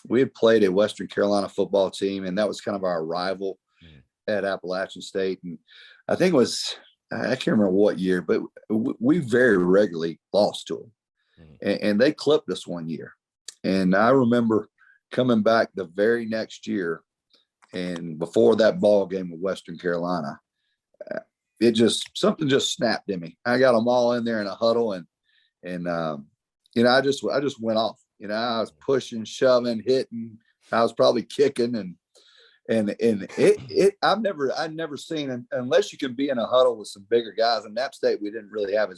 we had played a Western Carolina football team, and that was kind of our rival at Appalachian State. And I think it was, I can't remember what year, but we very regularly lost to them. And they clipped us one year. And I remember coming back the very next year, and before that ball game with Western Carolina, something just snapped in me. I got them all in there in a huddle, and I just went off. I was pushing, shoving, hitting. I was probably kicking, and I'd never seen, unless you can be in a huddle with some bigger guys. In App State, we didn't really have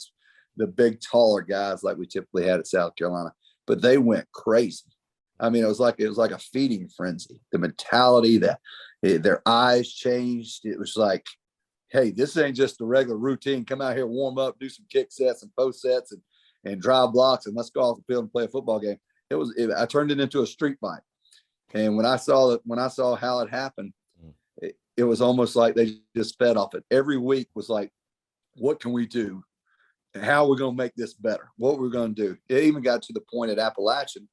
the big, taller guys like we typically had at South Carolina, but they went crazy. I mean, it was like a feeding frenzy. The mentality, their eyes changed. It was like, hey, this ain't just the regular routine. Come out here, warm up, do some kick sets and post sets and drive blocks, and let's go off the field and play a football game. I turned it into a street fight. And when I saw how it happened, it was almost like they just fed off it. Every week was like, what can we do? And how are we going to make this better? What we're going to do? It even got to the point at Appalachian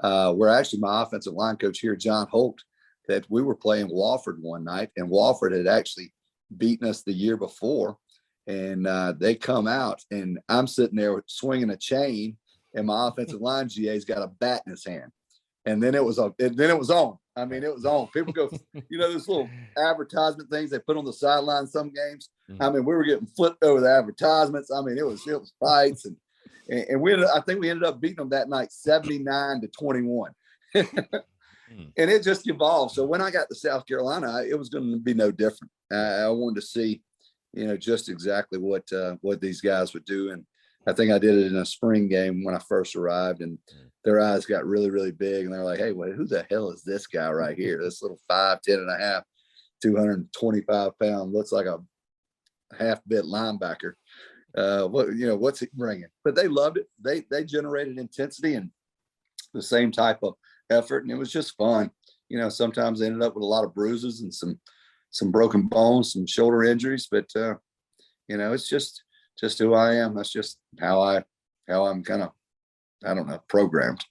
where actually my offensive line coach here, John Holt, that we were playing Wofford one night, and Wofford had actually beaten us the year before. And they come out, and I'm sitting there swinging a chain, and my offensive line GA's got a bat in his hand. And then it was on. I mean, it was on. People go, those little advertisement things they put on the sideline some games. I mean, we were getting flipped over the advertisements. I mean, it was fights, and I think we ended up beating them that night 79-21. And it just evolved. So when I got to South Carolina, it was going to be no different. I wanted to see, just exactly what these guys would do. And I think I did it in a spring game when I first arrived, and their eyes got really, really big. And they're like, hey, wait, who the hell is this guy right here? This little 5'10" and a half, 225 pound, looks like a half-bit linebacker. What's he bringing? But they loved it. They generated intensity and the same type of effort, and it was just fun. Sometimes they ended up with a lot of bruises and some broken bones, some shoulder injuries, but it's just who I am. That's just how I'm kind of, I don't know, programmed.